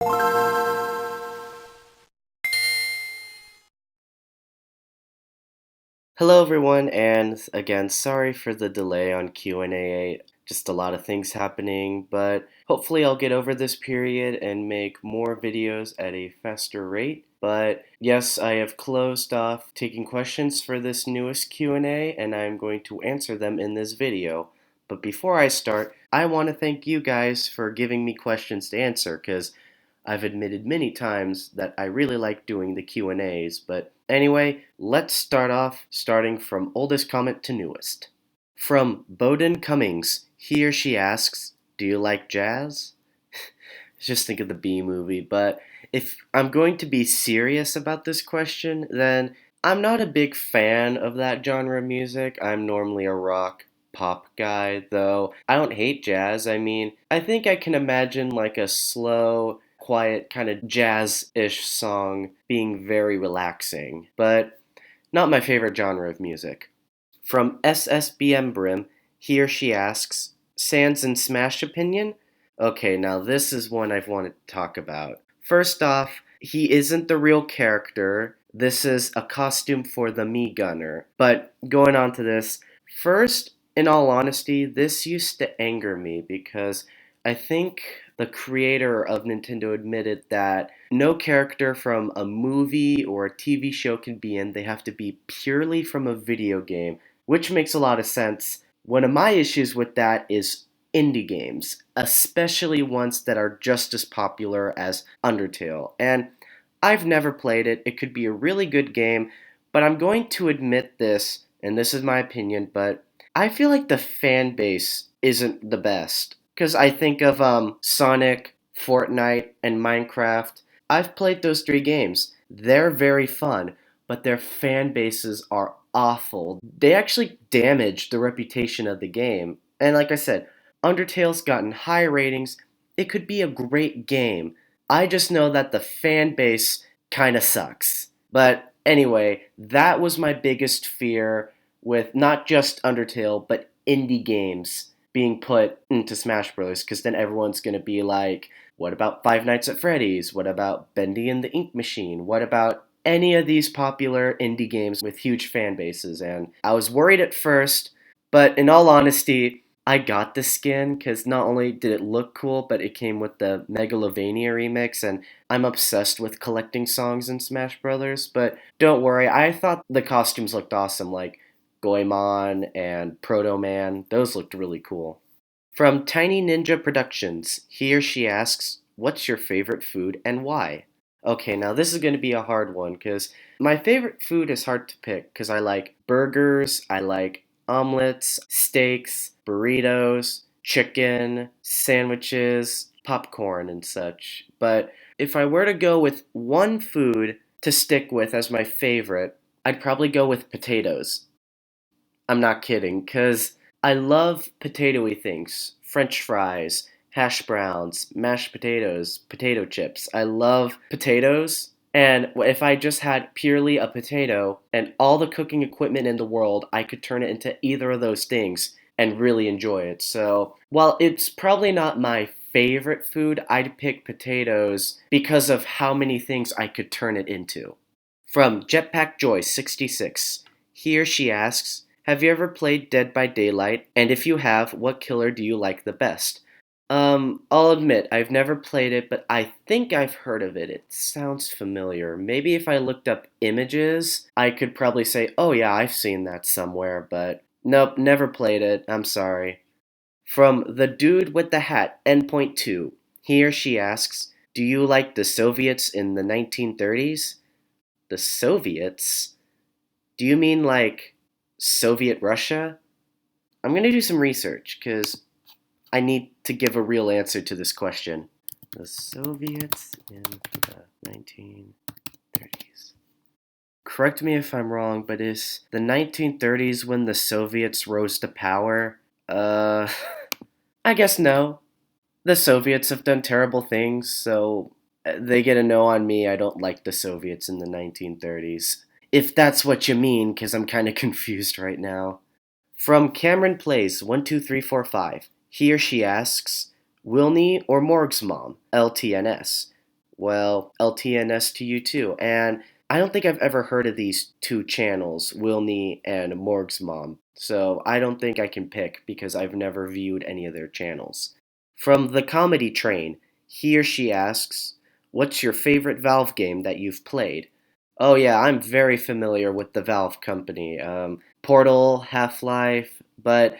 Hello everyone, and again, sorry for the delay on Q&A. Just a lot of things happening, but hopefully I'll get over this period and make more videos at a faster rate. But yes, I have closed off taking questions for this newest Q&A, and I'm going to answer them in this video. But before I start, I want to thank you guys for giving me questions to answer, because I've admitted many times that I really like doing the Q&As, but anyway, let's start off starting from oldest comment to newest. From Bowden Cummings, he or she asks, "Do you like jazz?" Just think of the B movie, but if I'm going to be serious about this question, then I'm not a big fan of that genre of music. I'm normally a rock pop guy, though I don't hate jazz. I mean, I think I can imagine like a slow, quiet kind of jazz-ish song being very relaxing, but not my favorite genre of music. From SSBM Brim, he or she asks, "Sans and Smash opinion?" Okay, now this is one I've wanted to talk about. First off, he isn't the real character. This is a costume for the Me Gunner. But going on to this, first, in all honesty, this used to anger me because I think the creator of Nintendo admitted that no character from a movie or a TV show can be in. They have to be purely from a video game, which makes a lot of sense. One of my issues with that is indie games, especially ones that are just as popular as Undertale. And I've never played it. It could be a really good game, but I'm going to admit this, and this is my opinion, but I feel like the fan base isn't the best. Because I think of Sonic, Fortnite, and Minecraft. I've played those three games. They're very fun, but their fan bases are awful. They actually damage the reputation of the game. And like I said, Undertale's gotten high ratings. It could be a great game. I just know that the fan base kind of sucks. But anyway, that was my biggest fear with not just Undertale, but indie games being put into Smash Bros. Because then everyone's going to be like, what about Five Nights at Freddy's? What about Bendy and the Ink Machine? What about any of these popular indie games with huge fan bases? And I was worried at first, but in all honesty, I got the skin because not only did it look cool, but it came with the Megalovania remix, and I'm obsessed with collecting songs in Smash Brothers. But don't worry, I thought the costumes looked awesome, like Goemon and Proto Man. Those looked really cool. From Tiny Ninja Productions, he or she asks, "What's your favorite food and why?" Okay, now this is going to be a hard one because my favorite food is hard to pick because I like burgers, I like omelets, steaks, burritos, chicken, sandwiches, popcorn, and such. But if I were to go with one food to stick with as my favorite, I'd probably go with potatoes. I'm not kidding, because I love potatoy things. French fries, hash browns, mashed potatoes, potato chips. I love potatoes. And if I just had purely a potato and all the cooking equipment in the world, I could turn it into either of those things and really enjoy it. So, while it's probably not my favorite food, I'd pick potatoes because of how many things I could turn it into. From Jetpack Joy 66, he or she asks, "Have you ever played Dead by Daylight? And if you have, what killer do you like the best?" I'll admit, I've never played it, but I think I've heard of it. It sounds familiar. Maybe if I looked up images, I could probably say, "Oh yeah, I've seen that somewhere," but nope, never played it. I'm sorry. From The Dude with the Hat, Endpoint 2, he or she asks, "Do you like the Soviets in the 1930s?" The Soviets? Do you mean like Soviet Russia? I'm going to do some research because I need to give a real answer to this question. The Soviets in the 1930s. Correct me if I'm wrong, but is the 1930s when the Soviets rose to power? Uh, I guess no. The Soviets have done terrible things, so they get a no on me. I don't like the Soviets in the 1930s. If that's what you mean, because I'm kind of confused right now. From Cameron Plays 12345, he or she asks, "Wilney or Morg's mom? LTNS. Well, LTNS to you too. And I don't think I've ever heard of these two channels, Wilney and Morg's Mom. So I don't think I can pick because I've never viewed any of their channels. From the Comedy Train, he or she asks, "What's your favorite Valve game that you've played?" Oh yeah, I'm very familiar with the Valve company. Portal, Half-Life, but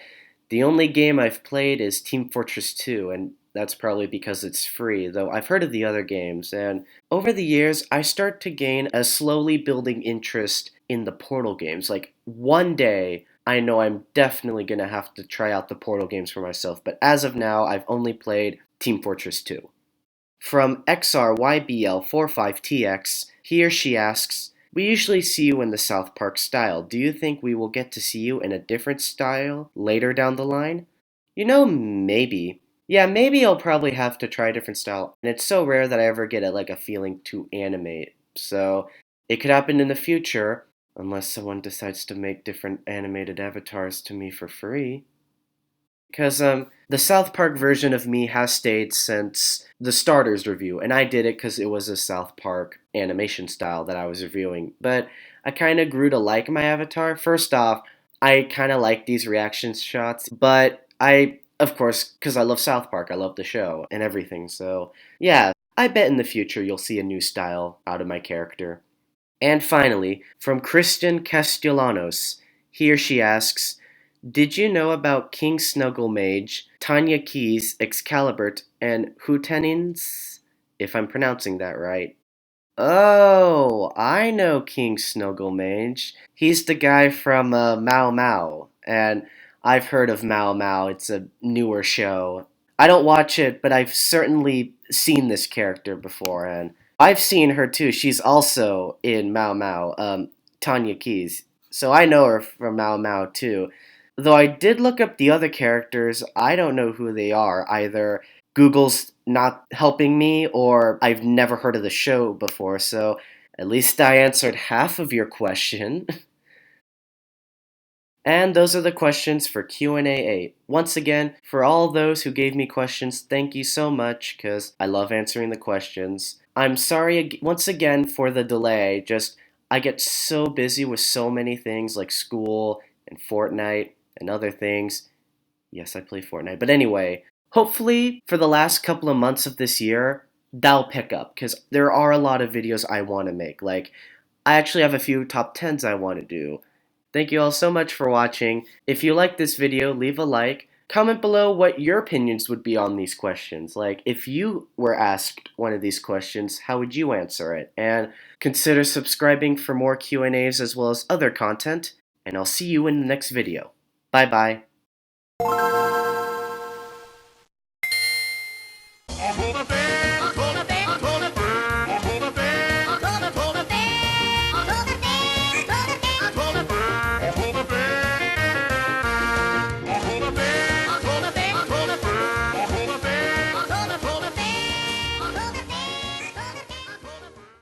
the only game I've played is Team Fortress 2, and that's probably because it's free, though I've heard of the other games, and over the years, I start to gain a slowly building interest in the Portal games. Like, one day, I know I'm definitely gonna have to try out the Portal games for myself, but as of now, I've only played Team Fortress 2. From XRYBL45TX, he or she asks, "We usually see you in the South Park style. Do you think we will get to see you in a different style later down the line?" Maybe. Yeah, maybe I'll probably have to try a different style. And it's so rare that I ever get a feeling to animate. So it could happen in the future, unless someone decides to make different animated avatars to me for free. Because the South Park version of me has stayed since the Starters review, and I did it because it was a South Park animation style that I was reviewing. But I kind of grew to like my avatar. First off, I kind of like these reaction shots, but of course, because I love South Park, I love the show and everything. So yeah, I bet in the future you'll see a new style out of my character. And finally, from Christian Castellanos, he or she asks, "Did you know about King Snugglemage, Tanya Keys, Excalibur, and Hootenins? If I'm pronouncing that right." Oh, I know King Snugglemage. He's the guy from Mao Mao, and I've heard of Mao Mao. It's a newer show. I don't watch it, but I've certainly seen this character before, and I've seen her too. She's also in Mao Mao, Tanya Keys. So I know her from Mao Mao too. Though I did look up the other characters, I don't know who they are. Either Google's not helping me or I've never heard of the show before, so at least I answered half of your question. And those are the questions for Q&A 8. Once again, for all those who gave me questions, thank you so much cuz I love answering the questions. I'm sorry once again for the delay. Just I get so busy with so many things like school and Fortnite and other things. Yes, I play Fortnite. But anyway, hopefully for the last couple of months of this year, that'll pick up because there are a lot of videos I want to make. Like, I actually have a few top 10s I want to do. Thank you all so much for watching. If you like this video, leave a like. Comment below what your opinions would be on these questions. Like, if you were asked one of these questions, how would you answer it? And consider subscribing for more Q&As as well as other content. And I'll see you in the next video. Bye bye.